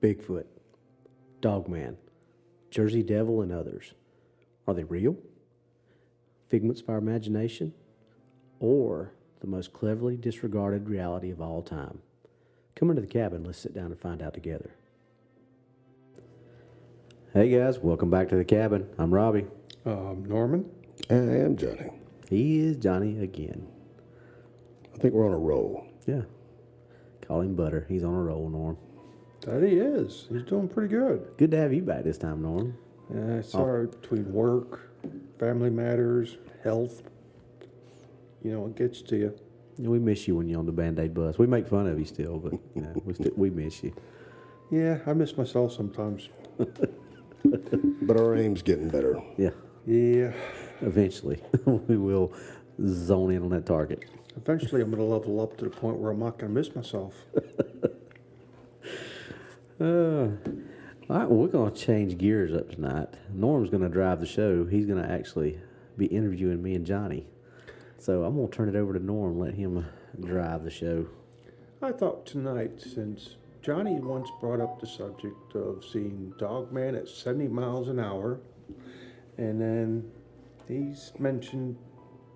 Bigfoot, Dogman, Jersey Devil, and others. Are they real? Figments of our imagination? Or the most cleverly disregarded reality of all time? Come into the cabin, let's sit down and find out together. Hey guys, welcome back to the cabin. I'm Robby. Norman. And I am Johnny. He is Johnny again. I think we're on a roll. Yeah. Call him Butter. He's on a roll, Norm. That he is. He's doing pretty good. Good to have you back this time, Norm. Sorry, between work, family matters, health, it gets to you. We miss you when you're on the Band-Aid bus. We make fun of you still, but we miss you. Yeah, I miss myself sometimes. But our aim's getting better. Yeah. Yeah. Eventually, we will zone in on that target. Eventually, I'm going to level up to the point where I'm not going to miss myself. All right, well, we're going to change gears up tonight. Norm's going to drive the show. He's going to actually be interviewing me and Johnny. So I'm going to turn it over to Norm, let him drive the show. I thought tonight, since Johnny once brought up the subject of seeing Dogman at 70 miles an hour, and then he's mentioned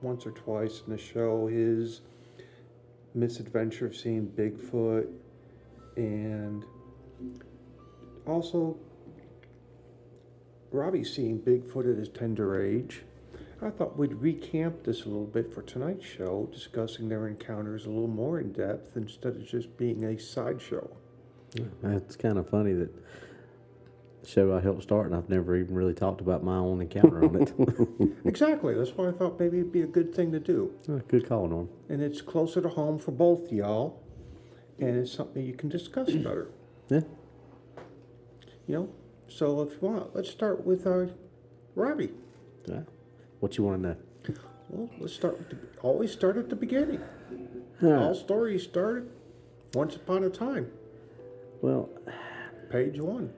once or twice in the show his misadventure of seeing Bigfoot, and also Robby seeing Bigfoot at his tender age. I thought we'd recamp this a little bit for tonight's show, discussing their encounters a little more in depth instead of just being a sideshow. It's kind of funny that the show I helped start, and I've never even really talked about my own encounter on it. Exactly. That's why I thought maybe it'd be a good thing to do. Good call, Norm. And it's closer to home for both y'all, and it's something you can discuss better. Yeah. So if you want, let's start with Robby. Yeah. What you want to know? Well, let's start with always start at the beginning. All right. All stories started once upon a time. Well, Page 1.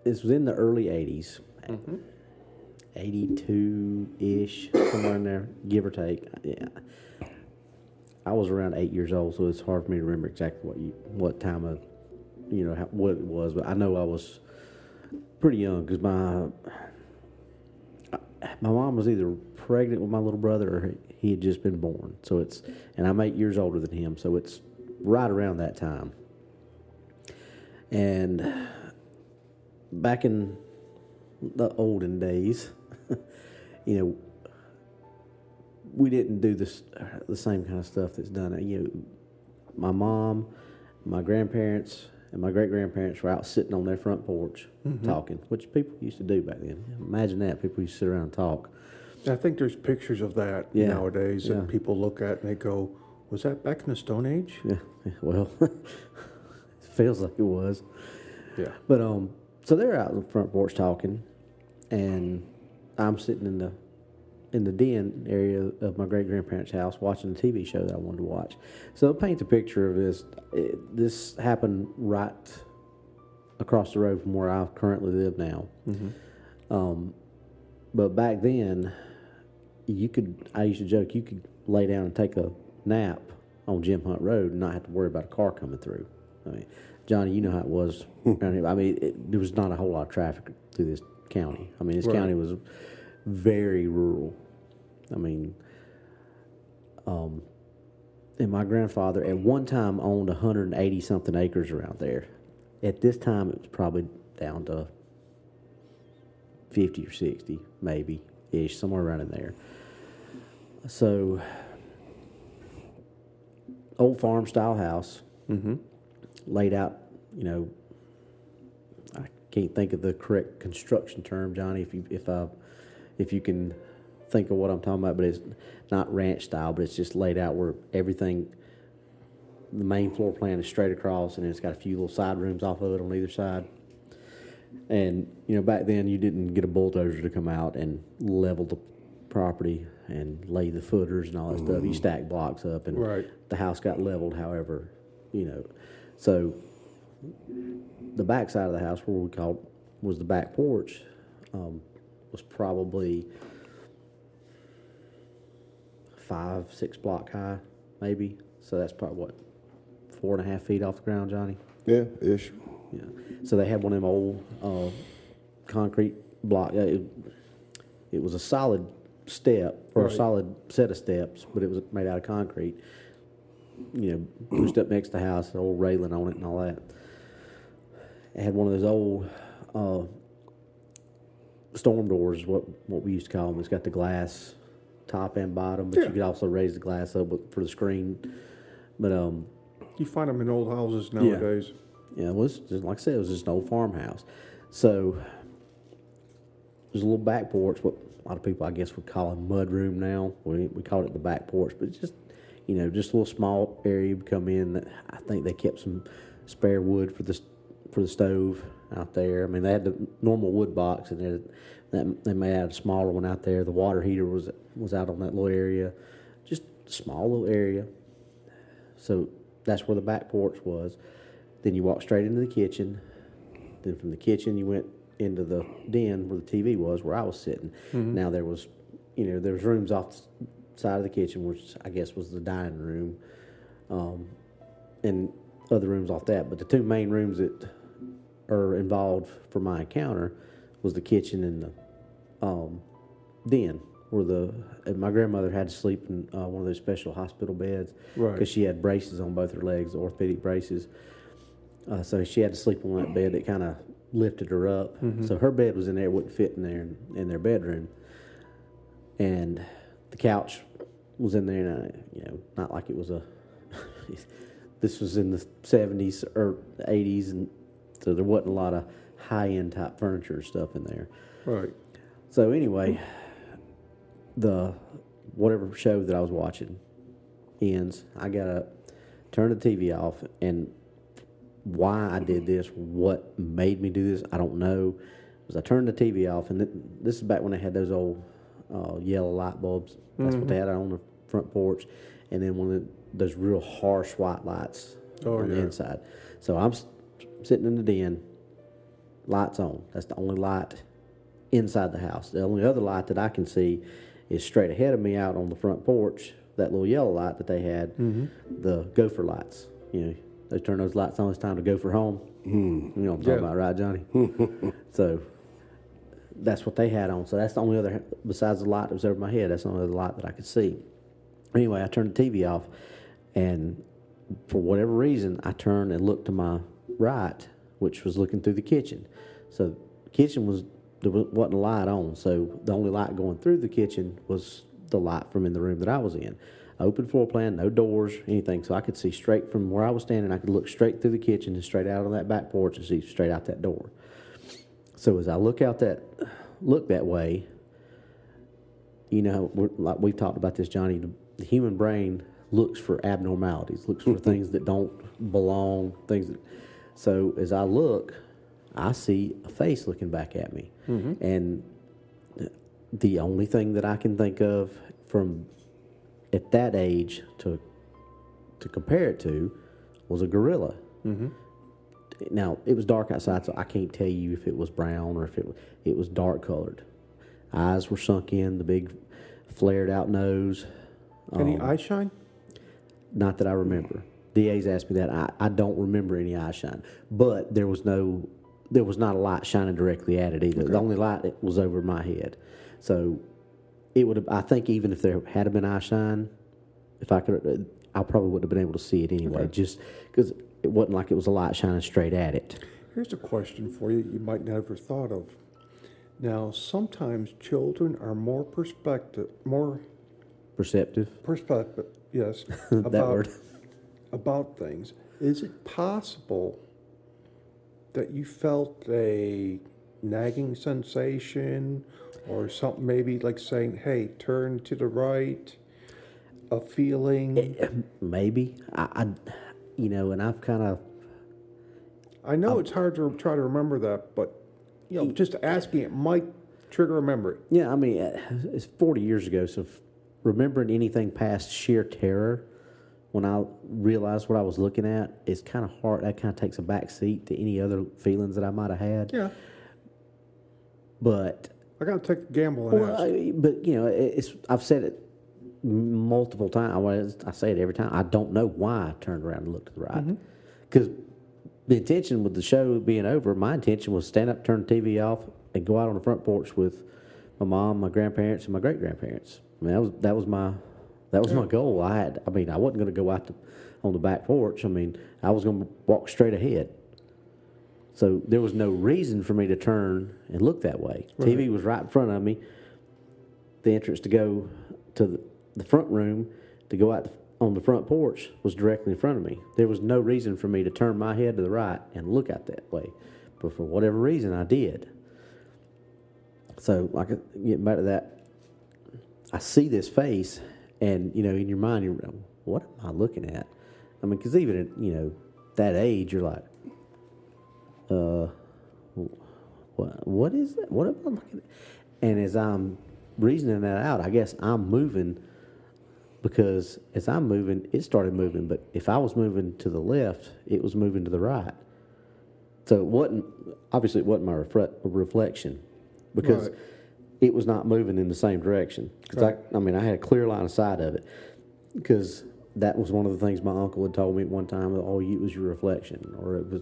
this was in the early 80s. Mm-hmm. 82-ish, somewhere in there, give or take. Yeah. I was around 8 years old, so it's hard for me to remember exactly what time of, what it was. But I know I was pretty young because my mom was either pregnant with my little brother or he had just been born. So and I'm 8 years older than him, so it's right around that time. And back in the olden days, we didn't do the same kind of stuff that's done. My mom, my grandparents, and my great-grandparents were out sitting on their front porch talking, which people used to do back then. Imagine that. People used to sit around and talk. I think there's pictures of that nowadays that people look at and they go, was that back in the Stone Age? Yeah. Well, it feels like it was. Yeah. But so they're out on the front porch talking, and I'm sitting in the den area of my great-grandparents' house watching a TV show that I wanted to watch. So I'll paint the picture of this. This happened right across the road from where I currently live now. Mm-hmm. But back then, I used to joke, you could lay down and take a nap on Jim Hunt Road and not have to worry about a car coming through. I mean, Johnny, you know how it was around here. I mean, there was not a whole lot of traffic through this county. I mean, this county was very rural. I mean, and my grandfather at one time owned 180-something acres around there. At this time, it was probably down to 50 or 60, maybe-ish, somewhere around in there. So, old farm-style house, laid out, I can't think of the correct construction term, Johnny, if you can think of what I'm talking about, but it's not ranch style, but it's just laid out where everything, the main floor plan is straight across, and it's got a few little side rooms off of it on either side. And, back then you didn't get a bulldozer to come out and level the property and lay the footers and all that stuff. You stack blocks up, and the house got leveled, however, So the back side of the house, where we called was the back porch, was probably 5-6 block high, maybe. So that's probably 4.5 feet off the ground, Johnny. Yeah, ish. Yeah. So they had one of them old concrete block. It was a solid step or a Right. solid set of steps, but it was made out of concrete. Pushed up next to the house, an old railing on it and all that. It had one of those old storm doors, what we used to call them. It's got the glass top and bottom, but you could also raise the glass up for the screen. But You find them in old houses nowadays. yeah, it was just, like I said, it was just an old farmhouse. So there's a little back porch, what a lot of people I guess would call a mud room now. We called it the back porch, but it's just just a little small area you come in. That I think they kept some spare wood for the stove out there. I mean, they had the normal wood box, and they may have a smaller one out there. The water heater was out on that little area, just a small little area. So that's where the back porch was. Then you walk straight into the kitchen. Then from the kitchen you went into the den where the TV was, where I was sitting. Mm-hmm. Now there was rooms off the side of the kitchen, which I guess was the dining room, and other rooms off that. But the two main rooms that are involved for my encounter was the kitchen and the den, where my grandmother had to sleep in one of those special hospital beds because she had braces on both her legs, orthopedic braces. So she had to sleep on that bed that kind of lifted her up. Mm-hmm. So her bed was in there, wouldn't fit in there in their bedroom. And the couch was in there, and not like it was this was in the 70s or 80s, and so there wasn't a lot of high-end type furniture and stuff in there. Right. So anyway, the whatever show that I was watching ends. I gotta turn the TV off, and why I did this, what made me do this, I don't know. Was I turned the TV off, and this is back when they had those old yellow light bulbs. That's what they had on the front porch, and then one of those real harsh white lights on the inside. So I'm sitting in the den, lights on. That's the only light inside the house. The only other light that I can see is straight ahead of me out on the front porch, that little yellow light that they had, the gopher lights. They turn those lights on, it's time to go for home. You know what I'm talking about, right, Johnny? So that's what they had on. So that's the only other, besides the light that was over my head, that's the only other light that I could see. Anyway, I turned the TV off, and for whatever reason, I turned and looked to my right, which was looking through the kitchen. So the kitchen there wasn't a light on, so the only light going through the kitchen was the light from in the room that I was in. Open floor plan, no doors, anything, so I could see straight from where I was standing. I could look straight through the kitchen and straight out on that back porch and see straight out that door. So as I look that way, like we've talked about this, Johnny, the human brain looks for abnormalities, looks for things that don't belong, so as I look, I see a face looking back at me. Mm-hmm. And the only thing that I can think of from at that age to compare it to was a gorilla. Mm-hmm. Now, it was dark outside, so I can't tell you if it was brown or if it was dark colored. Eyes were sunk in, the big flared out nose. Any eye shine? Not that I remember. DA's asked me that. I don't remember any eye shine. But there was not a light shining directly at it either. Okay. The only light was over my head. So it would have, I think even if there had been eye shine, I probably wouldn't have been able to see it anyway, just because it wasn't like it was a light shining straight at it. Here's a question for you might never thought of. Now, sometimes children are more perceptive, yes, about things. Is it possible that you felt a nagging sensation or something, maybe like saying, hey, turn to the right, a feeling? Maybe. And I've kind of... I know it's hard to try to remember that, but, just asking it might trigger a memory. Yeah, I mean, it's 40 years ago, so remembering anything past sheer terror, when I realized what I was looking at, it's kind of hard. That kind of takes a back seat to any other feelings that I might have had. Yeah. But... I got to take the gamble and ask. I've said it multiple times. I say it every time. I don't know why I turned around and looked to the right. Because the intention with the show being over, my intention was stand up, turn the TV off, and go out on the front porch with my mom, my grandparents, and my great grandparents. I mean, that was my goal. I wasn't going to go out on the back porch. I mean, I was going to walk straight ahead. So there was no reason for me to turn and look that way. Right. TV was right in front of me. The entrance to go to the front room to go out on the front porch was directly in front of me. There was no reason for me to turn my head to the right and look out that way. But for whatever reason, I did. So, getting back to that, I see this face, and, in your mind, you're, what am I looking at? I mean, because even at, that age, you're like, what is that? What am I looking at? And as I'm reasoning that out, I guess I'm moving, because as I'm moving, it started moving. But if I was moving to the left, it was moving to the right. So it wasn't my reflection, because it was not moving in the same direction. Because I had a clear line of sight of it, because that was one of the things my uncle had told me at one time. Oh, it was your reflection, or it was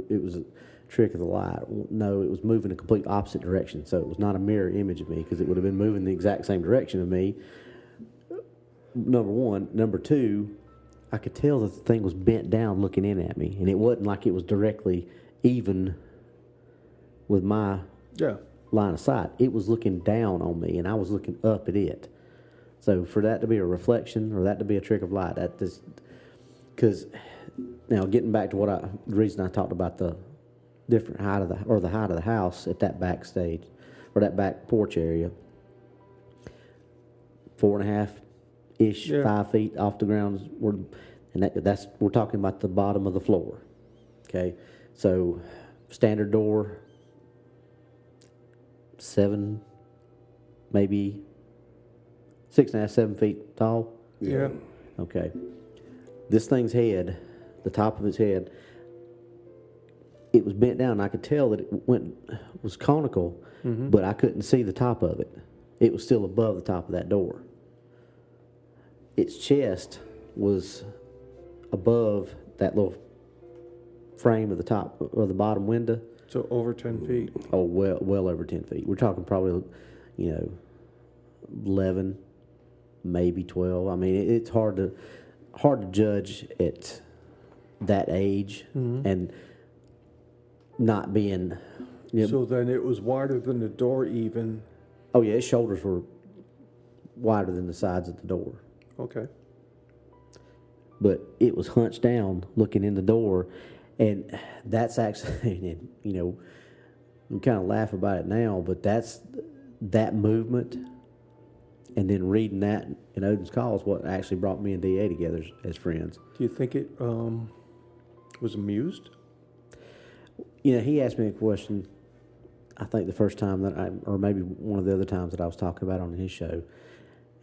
it was a trick of the light. No, it was moving a complete opposite direction. So it was not a mirror image of me, because it would have been moving the exact same direction of me. Number one. Number two, I could tell that the thing was bent down looking in at me, and it wasn't like it was directly even with my line of sight. It was looking down on me, and I was looking up at it. So for that to be a reflection, or that to be a trick of light, because now getting back to the reason I talked about the different height of the height of the house at that backstage, or that back porch area, 4.5-ish, 5 feet off the ground, we're talking about the bottom of the floor. Okay, so standard door, 7, maybe 6.5, 7 feet tall. Yeah. Okay. This thing's head, the top of its head, it was bent down. I could tell that it was conical, but I couldn't see the top of it. It was still above the top of that door. Its chest was above that little frame of the top or the bottom window. So over 10 feet. Oh, well over 10 feet. We're talking probably, 11, maybe 12. I mean, it's hard to judge at that age and not being. So then it was wider than the door even. Oh yeah, his shoulders were wider than the sides of the door. Okay. But it was hunched down, looking in the door, and that's actually, we kind of laugh about it now, but that movement, and then reading that in Odin's Call is what actually brought me and D.A. together as friends. Do you think it was amused? He asked me a question, I think the first time or maybe one of the other times that I was talking about on his show.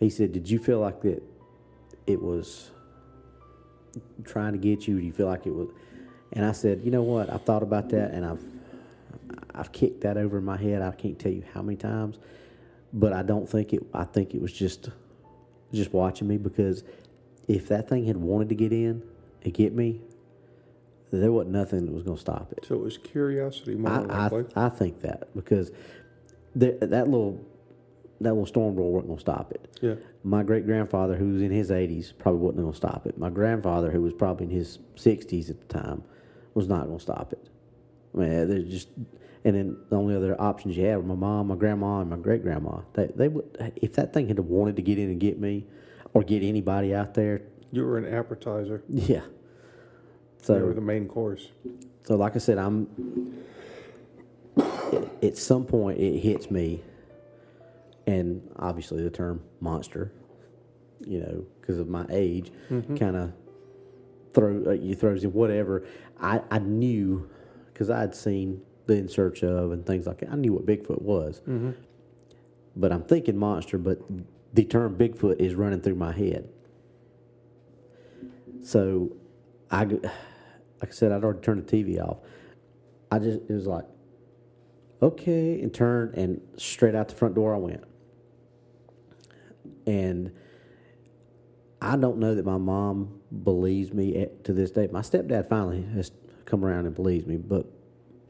He said, did you feel like that it was trying to get you? Do you feel like it was? And I said, you know what? I've thought about that, and I've kicked that over in my head. I can't tell you how many times, but I don't think it. I think it was just watching me, because if that thing had wanted to get in and get me, there wasn't nothing that was going to stop it. So it was curiosity more likely. I think that, because that little storm door wasn't going to stop it. Yeah. My great grandfather, who was in his 80s, probably wasn't going to stop it. My grandfather, who was probably in his 60s at the time, was not going to stop it. I mean, there's just, and then the only other options you had were my mom, my grandma, and my great grandma. They would, if that thing had wanted to get in and get me, or get anybody out there. You were an appetizer. Yeah. So they were the main course. So, like I said, at some point it hits me, and obviously the term monster, because of my age, kind of throws in whatever. I knew, because I had seen the In Search Of and things like that. I knew what Bigfoot was, but I'm thinking monster. But the term Bigfoot is running through my head. So, like I said, I'd already turned the TV off. It was like, okay, and turned, and straight out the front door I went. And I don't know that my mom believes me to this day. My stepdad finally has come around and believes me, but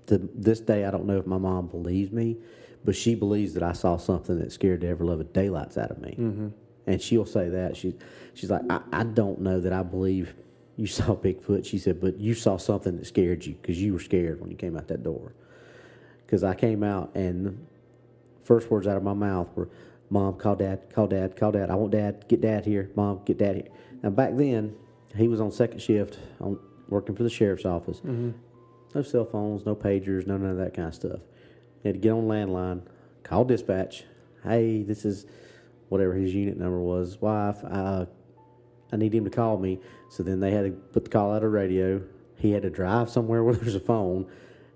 to this day, I don't know if my mom believes me, but she believes that I saw something that scared the ever-loving daylights out of me. Mm-hmm. And she'll say that. She's like, I don't know that I believe you saw Bigfoot. She said, but you saw something that scared you because you were scared when you came out that door. Because I came out, and the first words out of my mouth were, Mom, call Dad, call Dad, call Dad. I want Dad, get Dad here. Mom, get Dad here. Now, back then, he was on second shift, working for the sheriff's office. Mm-hmm. No cell phones, no pagers, none of that kind of stuff. He had to get on landline, call dispatch. Hey, this is whatever his unit number was. Wife, I need him to call me. So then they had to put the call out of radio. He had to drive somewhere where there's a phone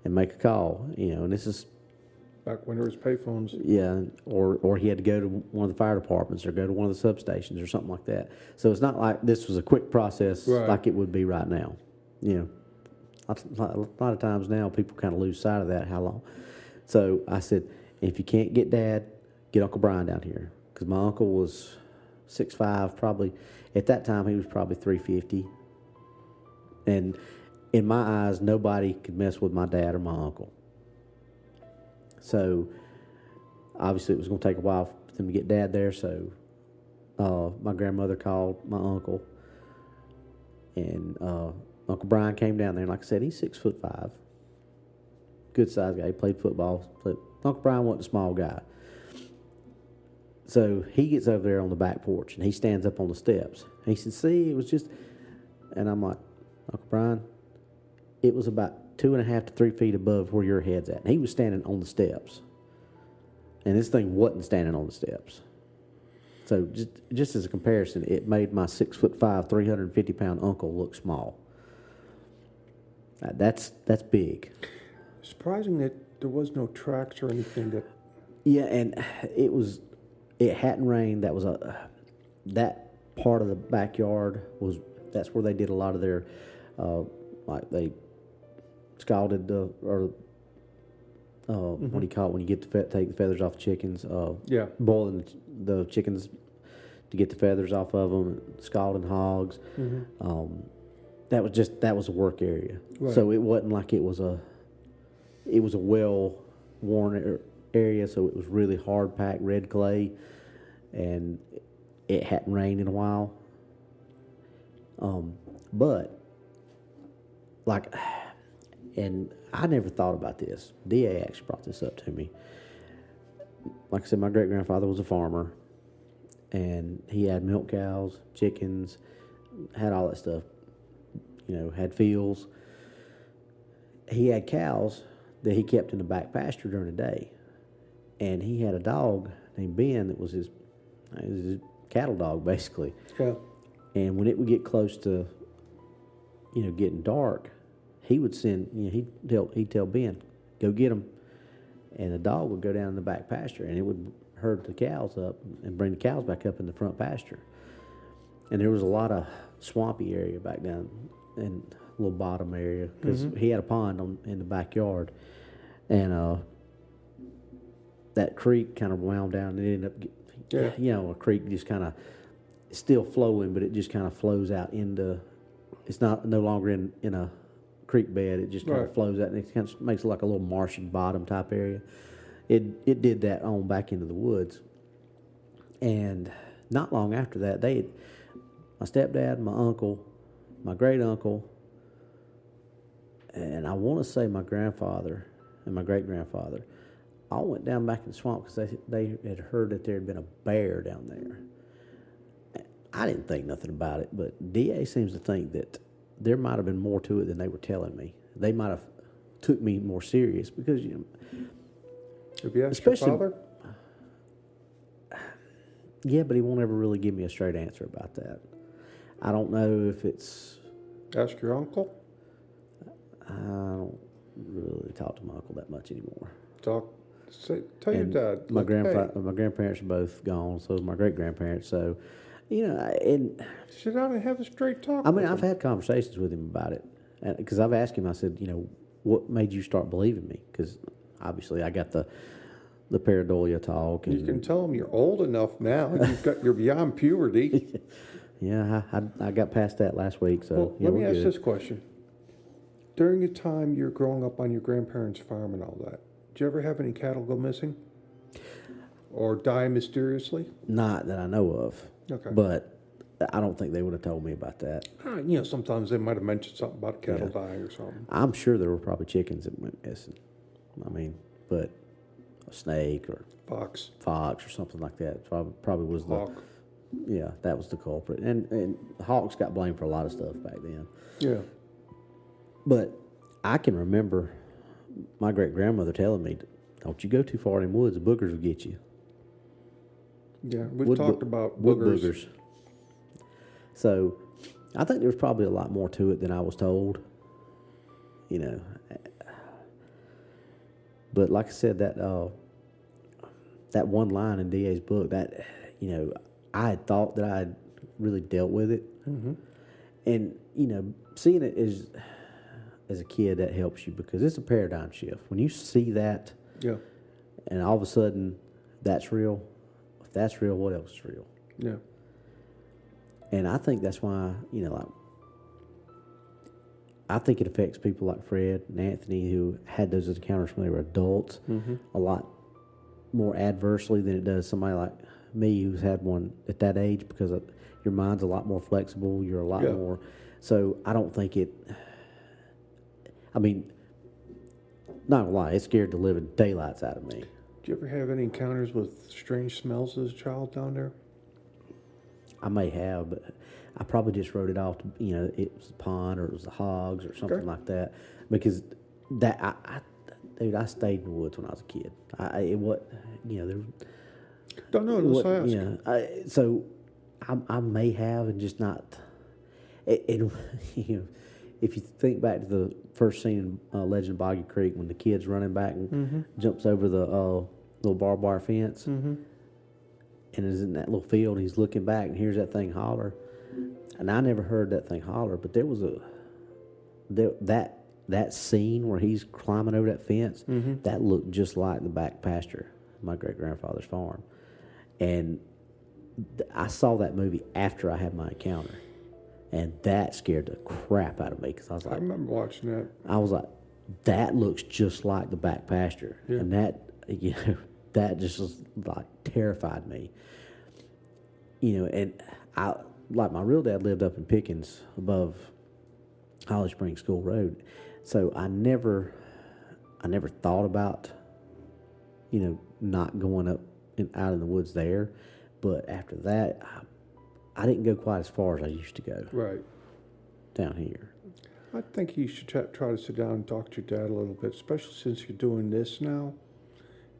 and make a call. And this is back when there was payphones. Yeah, or he had to go to one of the fire departments or go to one of the substations or something like that. So it's not like this was a quick process like it would be right now. A lot of times now people kind of lose sight of that, how long. So I said, if you can't get Dad, get Uncle Brian down here. Because my uncle was 6'5", probably. At that time, he was probably 350. And in my eyes, nobody could mess with my dad or my uncle. So obviously it was going to take a while for them to get Dad there. So my grandmother called my uncle. And Uncle Brian came down there. And like I said, he's 6'5". Good sized guy. He played football. Uncle Brian wasn't a small guy. So he gets over there on the back porch, and he stands up on the steps. And he said, see, it was just... And I'm like, Uncle Brian, it was about 2.5 to 3 feet above where your head's at. And he was standing on the steps. And this thing wasn't standing on the steps. So just as a comparison, it made my 6'5", 350-pound uncle look small. That's big. Surprising that there was no tracks or anything that... Yeah, and it hadn't rained. That was that part of the backyard that's where they did a lot of their, like they scalded what do you call it when you get take the feathers off chickens? Boiling the chickens to get the feathers off of them, scalding hogs. Mm-hmm. That was a work area. Right. So it wasn't like it was a well-worn area, so it was really hard-packed red clay, and it hadn't rained in a while. But, and I never thought about this. D.A. actually brought this up to me. Like I said, my great-grandfather was a farmer, and he had milk cows, chickens, had all that stuff, had fields. He had cows that he kept in the back pasture during the day. And he had a dog named Ben that was his cattle dog, basically. Yeah. And when it would get close to, getting dark, he would send, he'd tell Ben, go get him. And the dog would go down in the back pasture, and it would herd the cows up and bring the cows back up in the front pasture. And there was a lot of swampy area back down in a little bottom area, because he had a pond in the backyard. And that creek kind of wound down, and it ended up, a creek just kind of still flowing, but it just kind of flows out into, it's no longer in a creek bed. It just kind of flows out, and it kind of makes it like a little marshy bottom type area. It did that on back into the woods. And not long after that, my stepdad, my uncle, my great uncle, and I want to say my grandfather and my great grandfather all went down back in the swamp because they had heard that there had been a bear down there. I didn't think nothing about it, but DA seems to think that there might have been more to it than they were telling me. They might have took me more serious because, have you asked your father? Yeah, but he won't ever really give me a straight answer about that. I don't know if it's... Ask your uncle? I don't really talk to my uncle that much anymore. Tell your dad. My grandparents are both gone, so is my great-grandparents. So, and... Sit down and have a straight talk. I mean, I've had conversations with him about it. Because I've asked him, I said, what made you start believing me? Because obviously I got the pareidolia talk. You can tell him you're old enough now. You're beyond puberty. Yeah, I got past that last week, so Well, yeah, let me we're ask good. this question. During the time you're growing up on your grandparents' farm and all that, did you ever have any cattle go missing? Or die mysteriously? Not that I know of, Okay. but I don't think they would have told me about that. Sometimes they might have mentioned something about cattle Yeah. dying or something. I'm sure there were probably chickens that went missing. I mean, but a snake or Fox, fox or something like that probably was the hawk. yeah, that was the culprit. And hawks got blamed for a lot of stuff back then. Yeah. But I can remember my great grandmother telling me, "Don't you go too far in the woods; the boogers will get you." Yeah, we've talked about wood boogers. So I think there was probably a lot more to it than I was told. You know, but like I said, that one line in DA's book, that I had thought that I had really dealt with it, and seeing it as a kid, that helps you because it's a paradigm shift when you see that, Yeah. and all of a sudden that's real. If that's real, what else is real? Yeah. And I think that's why, I think it affects people like Fred and Anthony who had those encounters when they were adults a lot more adversely than it does somebody like me who's had one at that age because your mind's a lot more flexible. You're a lot more. So I don't think it. I mean, not gonna lie, it scared the living daylights out of me. Did you ever have any encounters with strange smells as a child down there? I may have, but I probably just wrote it off. It was the pond or it was the hogs or something like that. Because dude, I stayed in the woods when I was a kid. Don't know. Let's ask. So I may have and just not. If you think back to the first scene in Legend of Boggy Creek when the kid's running back and jumps over the little barbed wire fence and is in that little field, he's looking back and hears that thing holler. And I never heard that thing holler, but there was that scene where he's climbing over that fence, that looked just like the back pasture of my great-grandfather's farm. And I saw that movie after I had my encounter. And that scared the crap out of me because I was like, I remember watching that. I was like, that looks just like the back pasture. Yeah. And that just was like terrified me. And I, like my real dad lived up in Pickens above Holly Springs School Road. So I never thought about, not going up and out in the woods there. But after that, I didn't go quite as far as I used to go. Right. Down here. I think you should try to sit down and talk to your dad a little bit, especially since you're doing this now,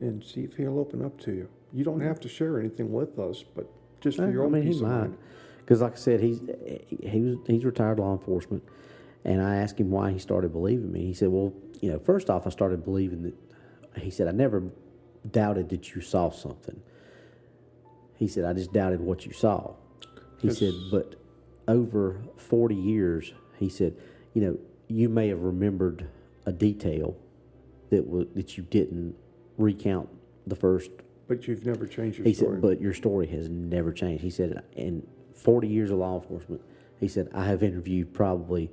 and see if he'll open up to you. You don't have to share anything with us, but just for your own peace of mind. Because like I said, he's retired law enforcement, and I asked him why he started believing me. He said, well, first off, I started believing that, he said, I never doubted that you saw something. He said, I just doubted what you saw. He said, but over 40 years, he said, you may have remembered a detail that you didn't recount the first. But you've never changed your story. He said, but your story has never changed. He said, in 40 years of law enforcement, he said, I have interviewed probably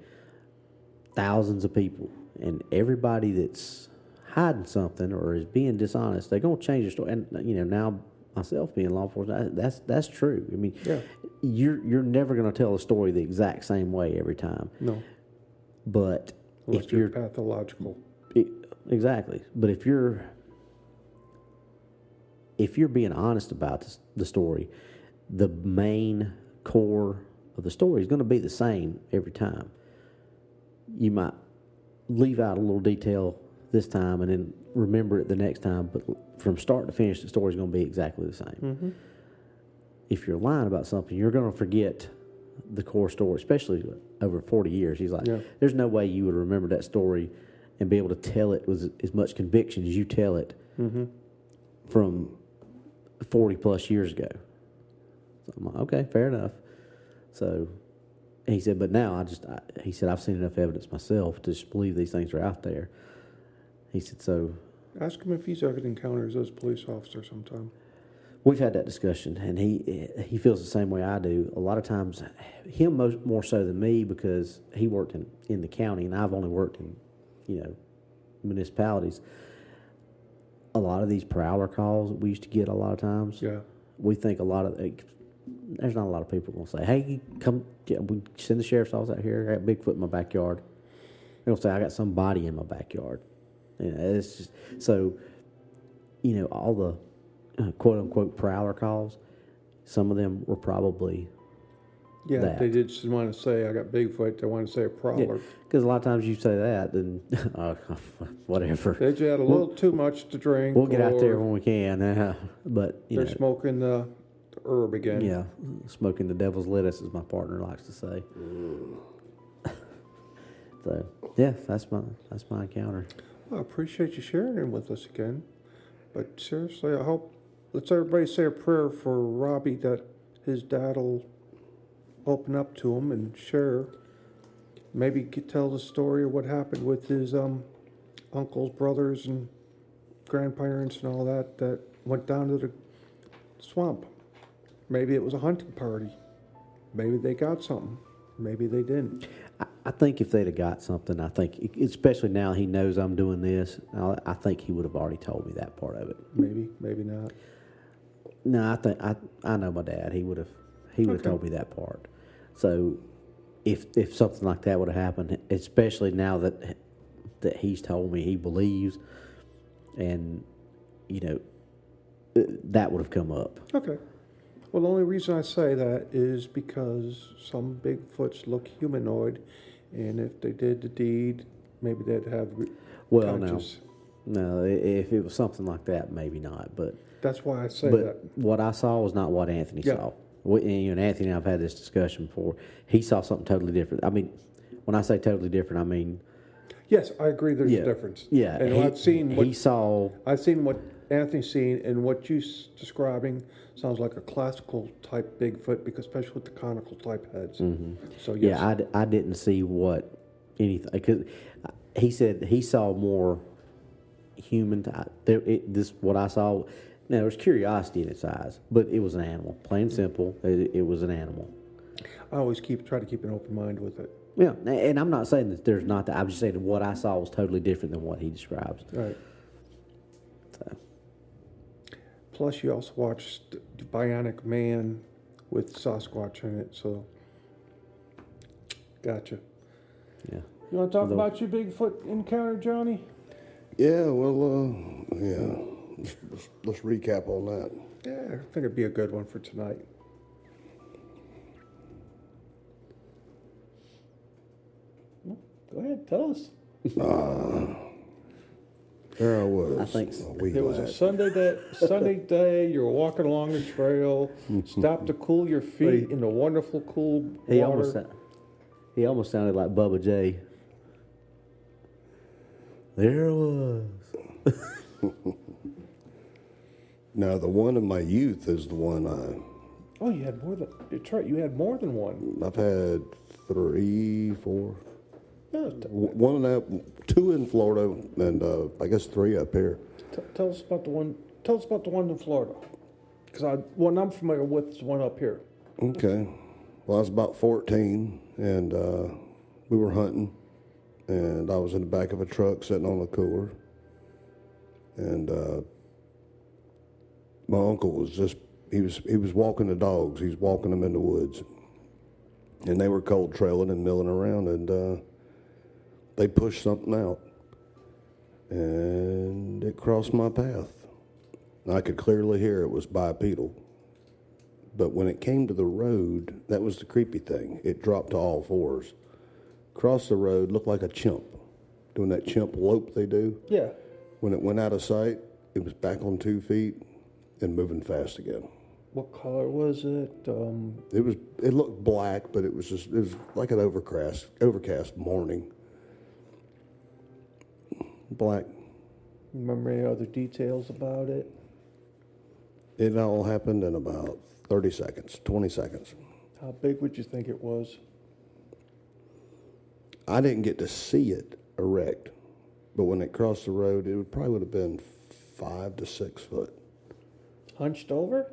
thousands of people, and everybody that's hiding something or is being dishonest, they're going to change their story. And, now myself being law enforcement, that's true. I mean, you're never going to tell a story the exact same way every time. No. But unless if you're pathological. Exactly. But if you're being honest about the story, the main core of the story is going to be the same every time. You might leave out a little detail this time and then remember it the next time, but from start to finish, the story is going to be exactly the same. If you're lying about something, you're going to forget the core story, especially over 40 years. He's like, there's no way you would remember that story and be able to tell it with as much conviction as you tell it from 40 plus years ago. So I'm like, okay, fair enough. So he said, but now he said, I've seen enough evidence myself to just believe these things are out there. He said, so. Ask him if he's ever encountered those police officers sometime. we've had that discussion, and he feels the same way I do. A lot of times, him more so than me, because he worked in the county, and I've only worked in, municipalities. A lot of these prowler calls that we used to get a lot of times. Yeah. We think there's not a lot of people going to say, "Hey, come, we send the sheriff's office out here. I got Bigfoot in my backyard." They'll say, "I got some body in my backyard." It's just so. All the quote unquote prowler calls. Some of them were probably. Yeah, that. they did just want to say, I got Bigfoot. They want to say a prowler. Because a lot of times you say that, then whatever. They just had a little too much to drink. We'll get out there when we can. But they're smoking the herb again. Yeah, smoking the devil's lettuce, as my partner likes to say. So yeah, that's my encounter. Well, I appreciate you sharing it with us again. But seriously, I hope let's everybody say a prayer for Robbie that his dad will open up to him and share. Maybe tell the story of what happened with his uncles, brothers, and grandparents and all that went down to the swamp. Maybe it was a hunting party. Maybe they got something. Maybe they didn't. I think if they'd have got something, I think, especially now he knows I'm doing this, I think he would have already told me that part of it. Maybe, maybe not. No, I know my dad. He would have told me that part. So if something like that would have happened, especially now that he's told me he believes, and that would have come up. Okay. Well, the only reason I say that is because some Bigfoots look humanoid, and if they did the deed, maybe they'd have conscious. No, if it was something like that, maybe not. But that's why I say but that. What I saw was not what Anthony saw. And Anthony and I've had this discussion before. He saw something totally different. I mean, when I say totally different, I mean. Yes, I agree. There's a difference. Yeah, and I've seen what Anthony's seen, and what you're describing sounds like a classical type Bigfoot, because especially with the conical type heads. Mm-hmm. So yes. Yeah, I didn't see what anything, because he said he saw more human. This what I saw. Now there was curiosity in its eyes, but it was an animal. Plain and simple, it was an animal. I always try to keep an open mind with it. Yeah, and I'm not saying that there's not that. I'm just saying that what I saw was totally different than what he describes. Right. So. Plus, you also watched Bionic Man with Sasquatch in it, so gotcha. Yeah. You want to talk about your Bigfoot encounter, Johnny? Yeah, well, yeah. Let's recap on that. Yeah, I think it'd be a good one for tonight. Go ahead, tell us. There I was. I think it was a Sunday day. You were walking along the trail, stopped to cool your feet in the wonderful cool water. He almost sounded like Bubba J. There it was. Now, the one in my youth is the one Oh, you had more than... That's right, you had more than one. I've had 3, 4... Yeah, one in that, 2 in Florida, and I guess 3 up here. Tell us about the one. Tell us about the one in Florida, because one I'm familiar with is the one up here. Okay, well I was about 14, and we were hunting, and I was in the back of a truck sitting on a cooler, and my uncle was he was walking the dogs. He was walking them in the woods, and they were cold trailing and milling around, and they pushed something out, and it crossed my path. I could clearly hear it was bipedal. But when it came to the road, that was the creepy thing. It dropped to all fours. Crossed the road, looked like a chimp, doing that chimp lope they do. Yeah. When it went out of sight, it was back on 2 feet and moving fast again. What color was it? It looked black, but it was like an overcast morning. Black. Remember any other details about it? It all happened in about 30 seconds, 20 seconds. How big would you think it was? I didn't get to see it erect, but when it crossed the road, it probably would have been 5 to 6 foot. Hunched over?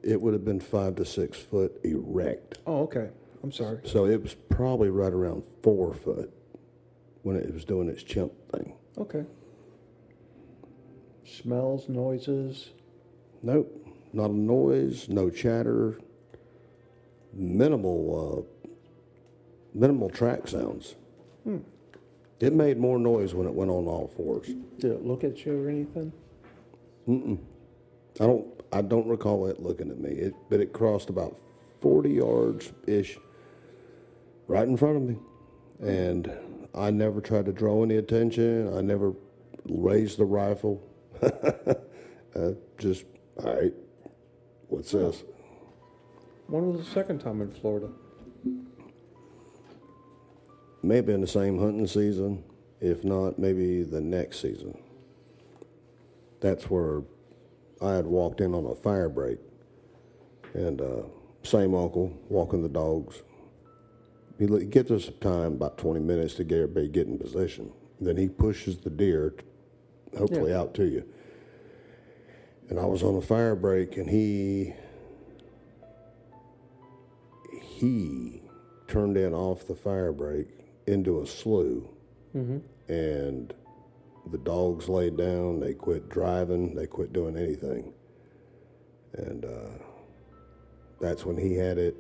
It would have been 5 to 6 foot erect. Oh, okay. I'm sorry. So it was probably right around 4 foot when it was doing its chimp thing. Okay. Smells, noises? Nope. Not a noise, no chatter, minimal track sounds. It made more noise when it went on all fours. Did it look at you or anything? I don't recall it looking at me. But it crossed about 40 yards ish right in front of me, and I never tried to draw any attention. I never raised the rifle. Just all right. What's this? When was the second time in Florida? Maybe in the same hunting season. If not, maybe the next season. That's where I had walked in on a fire break, and same uncle walking the dogs. He gives us time, about 20 minutes, to get everybody get in position. Then he pushes the deer, hopefully out to you. And I was on a fire break, and he turned in off the fire break into a slough, and the dogs laid down. They quit driving. They quit doing anything. And that's when he had it,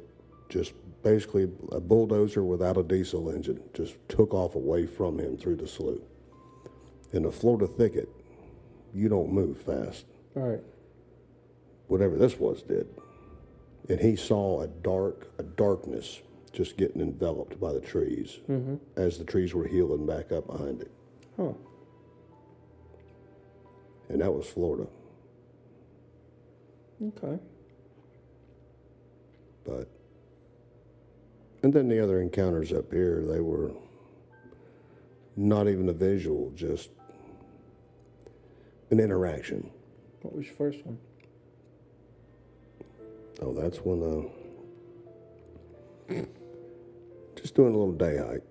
just basically a bulldozer without a diesel engine, just took off away from him through the slough. In a Florida thicket, you don't move fast. All right. Whatever this was did. And he saw a darkness just getting enveloped by the trees as the trees were healing back up behind it. Huh. And that was Florida. Okay. And then the other encounters up here, they were not even a visual, just an interaction. What was your first one? Oh, that's when just doing a little day hike.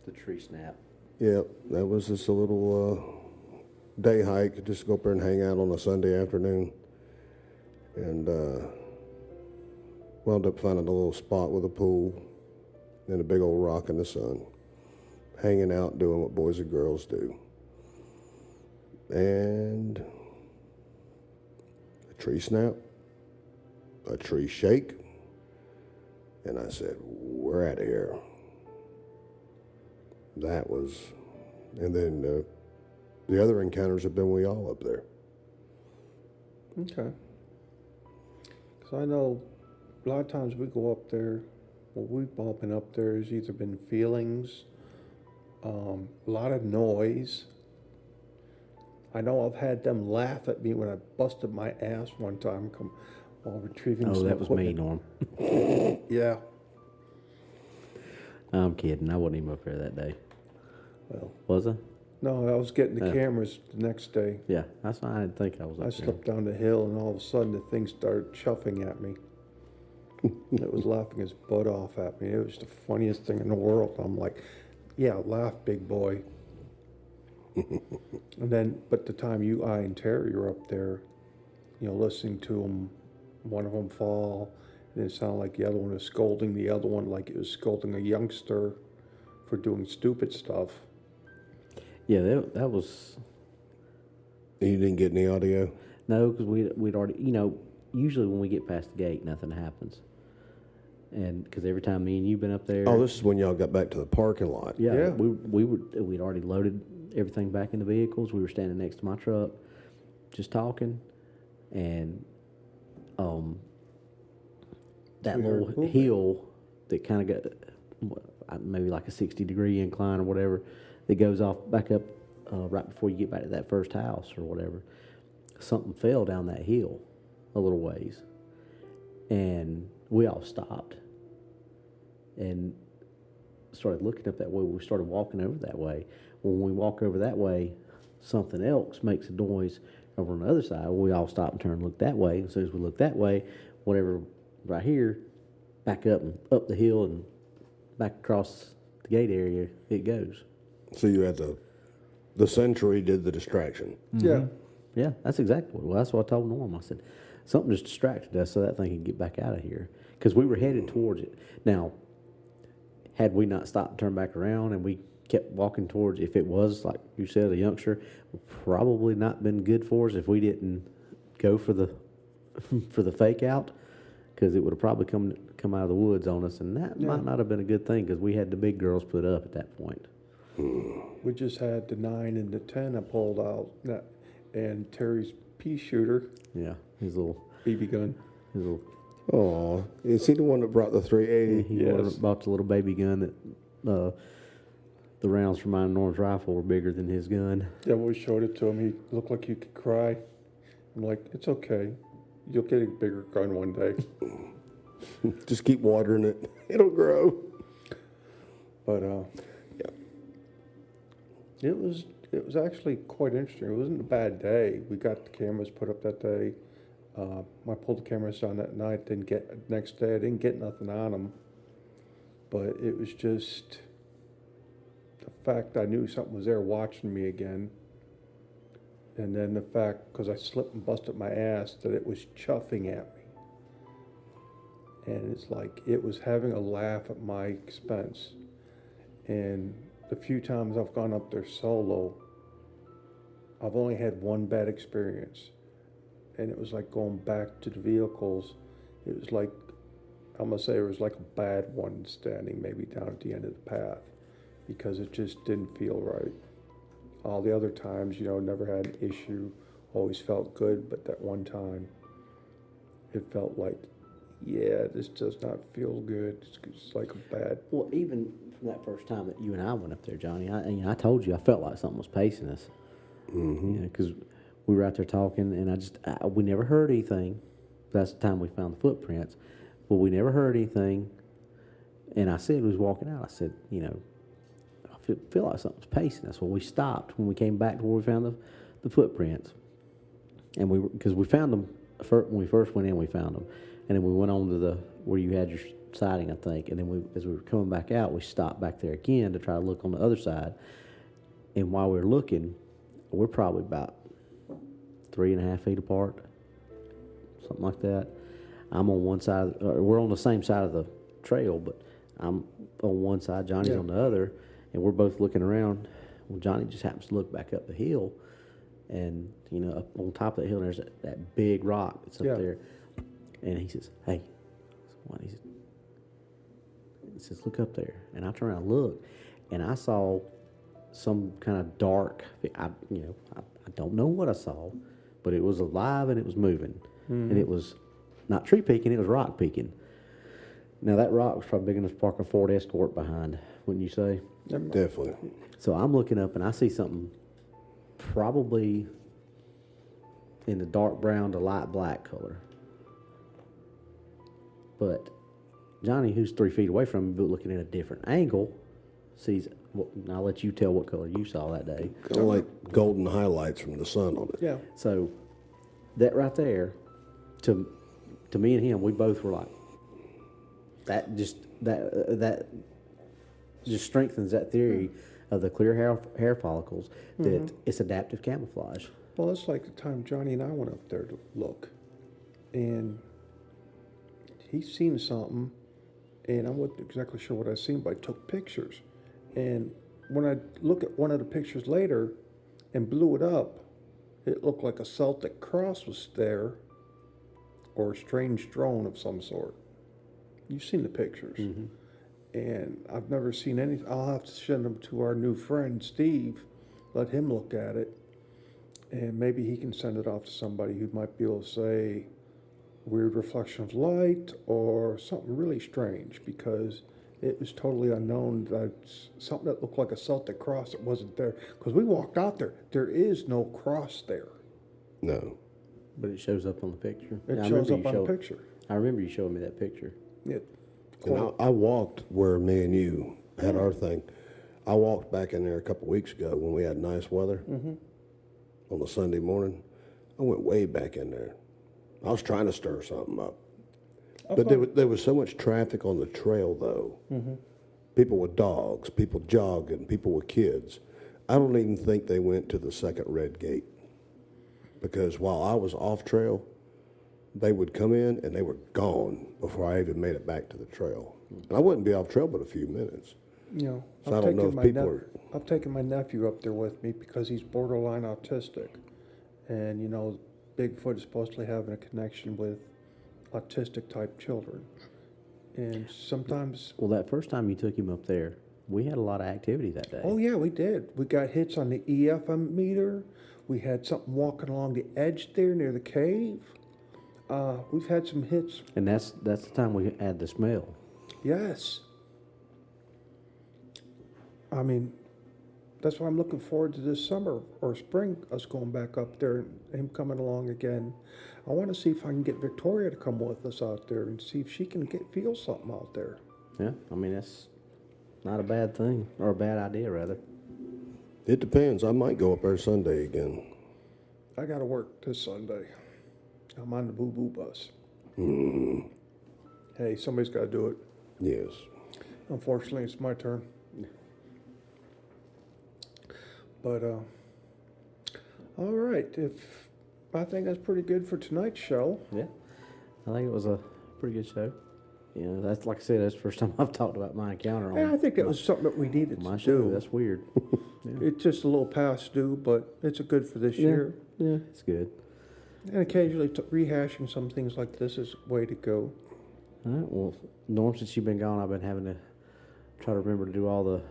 The tree snap. Yep, that was just a little day hike, just go up there and hang out on a Sunday afternoon. And wound up finding a little spot with a pool and a big old rock in the sun, hanging out, doing what boys and girls do. And a tree snap, a tree shake, and I said, we're out of here. That was, and then the other encounters have been we all up there. Okay. Because I know a lot of times we go up there, what we've all been up there has either been feelings, a lot of noise. I know I've had them laugh at me when I busted my ass one time while retrieving some that was me, equipment. Norm. Yeah. I'm kidding. I wasn't even up there that day. Well, Was I? no, I was getting the cameras the next day. Yeah, that's why I didn't think I was up I there. slipped down the hill, and all of a sudden the thing started chuffing at me. It was laughing its butt off at me. It was the funniest thing in the world. I'm like, yeah, laugh, big boy. And then, but the time I and Terry were up there, listening to them, one of them fall, and it sounded like the other one was scolding the other one like it was scolding a youngster for doing stupid stuff. Yeah, that was... You didn't get any audio? No, because we'd already... usually when we get past the gate, nothing happens. And because every time me and you've been up there... Oh, this is when y'all got back to the parking lot. Yeah. We'd already loaded everything back in the vehicles. We were standing next to my truck, just talking, and that little hill that kind of got maybe like a 60-degree incline or whatever that goes off back up right before you get back to that first house or whatever. Something fell down that hill a little ways, and we all stopped and started looking up that way. We started walking over that way. When we walk over that way, something else makes a noise over on the other side. We all stop and turn and look that way. As soon as we look that way, whatever right here, back up and up the hill and back across the gate area, it goes. So you had the Century did the distraction. Yeah. Yeah, that's exactly what. Well, that's what I told Norm. I said something just distracted us so that thing could get back out of here because we were headed towards it. Now, had we not stopped and turned back around and we kept walking towards, if it was like you said, a youngster, probably not been good for us if we didn't go for the for the fake out, because it would have probably come out of the woods on us, and that might not have been a good thing because we had the big girls put up at that point. We just had the 9 and the 10 I pulled out, and Terry's pea shooter, Yeah, his little BB gun. his little. Oh, is he the one that brought the 380? He Yes. bought the little baby gun that the rounds from mine and Norm's rifle were bigger than his gun. Yeah, when we showed it to him, he looked like he could cry. I'm like, it's okay. You'll get a bigger gun one day. Just keep watering it. It'll grow. But it was actually quite interesting. It wasn't a bad day. We got the cameras put up that day. I pulled the cameras down that night. Next day I didn't get nothing on them. But it was just the fact I knew something was there watching me again. And then the fact, because I slipped and busted my ass, that it was chuffing at me. And it's like it was having a laugh at my expense. And the few times I've gone up there solo, I've only had one bad experience. And it was like going back to the vehicles. It was like, I'm going to say it was like a bad one standing maybe down at the end of the path, because it just didn't feel right. All the other times, never had an issue, always felt good, but that one time, it felt like, yeah, this does not feel good. It's like a bad. Well, even from that first time that you and I went up there, Johnny, I told you I felt like something was pacing us. Mm-hmm. Because we were out there talking, and we never heard anything. That's the time we found the footprints. Well, we never heard anything, and I said, we was walking out, I said, I feel like something's pacing us. Well, we stopped when we came back to where we found the footprints, and because we found them when we first went in, we found them, and then we went on to where you had your sighting, I think, and then as we were coming back out, we stopped back there again to try to look on the other side, and while we were looking, we're probably about 3.5 feet apart, something like that. I'm on one side, we're on the same side of the trail, but I'm on one side, Johnny's on the other, and we're both looking around. Well, Johnny just happens to look back up the hill, and up on top of the hill there's that big rock that's up there, and he says, "Hey," what? He says, "Look up there." And I turn around and look, and I saw some kind of dark. I don't know what I saw, but it was alive and it was moving, and it was not tree peaking, it was rock peaking. Now that rock was probably big enough to park a Ford Escort behind, wouldn't you say? Definitely. So I'm looking up and I see something probably in the dark brown to light black color. But Johnny, who's 3 feet away from me, but looking at a different angle, sees. And I'll let you tell what color you saw that day. Kind of like golden highlights from the sun on it. Yeah. So that right there, to me and him, we both were like, that just strengthens that theory of the clear hair follicles that it's adaptive camouflage. Well, it's like the time Johnny and I went up there to look, and he's seen something, and I wasn't exactly sure what I seen, but I took pictures. And when I look at one of the pictures later and blew it up, it looked like a Celtic cross was there, or a strange drone of some sort. You've seen the pictures. Mm-hmm. And I've never seen any. I'll have to send them to our new friend, Steve, let him look at it, and maybe he can send it off to somebody who might be able to say weird reflection of light or something really strange, because it was totally unknown. That something that looked like a Celtic cross that wasn't there. Because we walked out there. There is no cross there. No. But it shows up on the picture. It shows up on the picture. I remember you showing me that picture. And I walked where me and you had our thing. I walked back in there a couple weeks ago when we had nice weather on a Sunday morning. I went way back in there. I was trying to stir something up. But there was so much traffic on the trail, though. Mm-hmm. People with dogs, people jogging, people with kids. I don't even think they went to the second red gate. because while I was off trail, they would come in and they were gone before I even made it back to the trail. And I wouldn't be off trail but a few minutes. You know, So I don't know if people are. I've taken my nephew up there with me because he's borderline autistic. And, you know, Bigfoot is supposedly having a connection with autistic type children. And sometimes. Well, that first time you took him up there, we had a lot of activity that day. Oh, yeah, we did. We got hits on the EFM meter. We had something walking along the edge there near the cave. We've had some hits. And that's the time we had the smell. Yes. I mean, that's why I'm looking forward to this summer or spring, us going back up there and him coming along again. I want to see if I can get Victoria to come with us out there and see if she can feel something out there. Yeah, I mean, that's not a bad thing, or a bad idea, rather. It depends. I might go up there Sunday again. I got to work this Sunday. I'm on the boo-boo bus. Mm. Hey, somebody's got to do it. Yes. Unfortunately, it's my turn. But, all right. I think that's pretty good for tonight's show. Yeah, I think it was a pretty good show. You know, that's like I said, that's the first time I've talked about my encounter on. Yeah, I think that was something that we needed my to show. do. That's weird. Yeah. It's just a little past due, but it's a good for this year. Yeah, it's good. And occasionally rehashing some things like this is the way to go. All right. Well, Norm, since you've been gone, I've been having to try to remember to do all the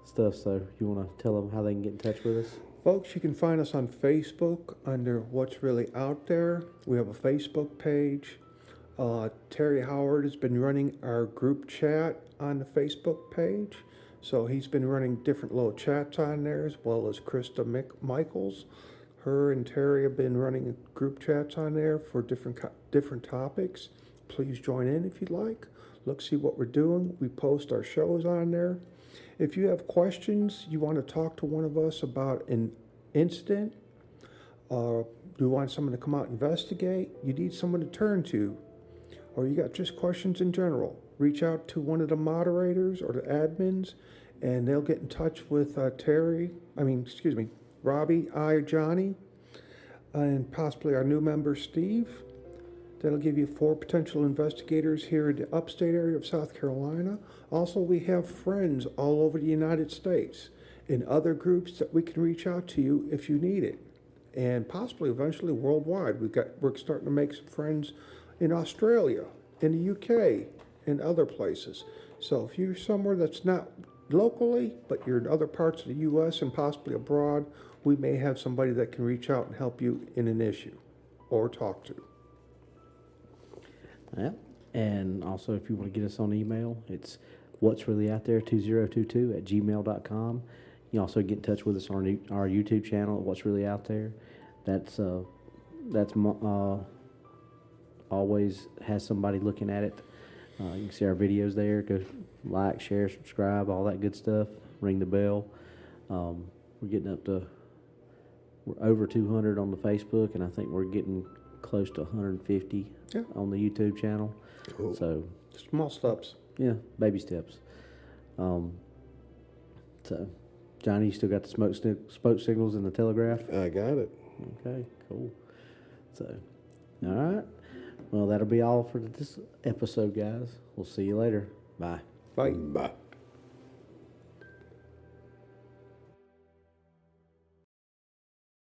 stuff. So you want to tell them how they can get in touch with us? Folks, you can find us on Facebook under What's Really Out There. We have a Facebook page. Terry Howard has been running our group chat on the Facebook page. So he's been running different little chats on there, as well as Krista Michaels. Her and Terry have been running group chats on there for different topics. Please join in if you'd like. Look, see what we're doing. We post our shows on there. If you have questions, you want to talk to one of us about an incident, you want someone to come out and investigate, you need someone to turn to, or you got just questions in general, reach out to one of the moderators or the admins, and they'll get in touch with Robby, Johnny, and possibly our new member, Steve. That'll give you 4 potential investigators here in the upstate area of South Carolina. Also, we have friends all over the United States in other groups that we can reach out to you if you need it. And possibly eventually worldwide. We're starting to make some friends in Australia, in the UK, and other places. So if you're somewhere that's not locally, but you're in other parts of the U.S. and possibly abroad, we may have somebody that can reach out and help you in an issue or talk to. Yeah. And also, if you want to get us on email, it's what's really out there 2022 at gmail.com. You can also get in touch with us on our YouTube channel, What's Really Out There. That's always has somebody looking at it. You can see our videos there. Go like, share, subscribe, all that good stuff. Ring the bell. We're getting up to, we're over 200 on the Facebook, and I think we're getting close to 150 on the YouTube channel. Cool. So Small steps. yeah, baby steps. So Johnny, you still got the smoke signals in the telegraph? I got it. Okay, cool. So, all right. Well, that'll be all for this episode, guys. We'll see you later. Bye. Bye. Bye.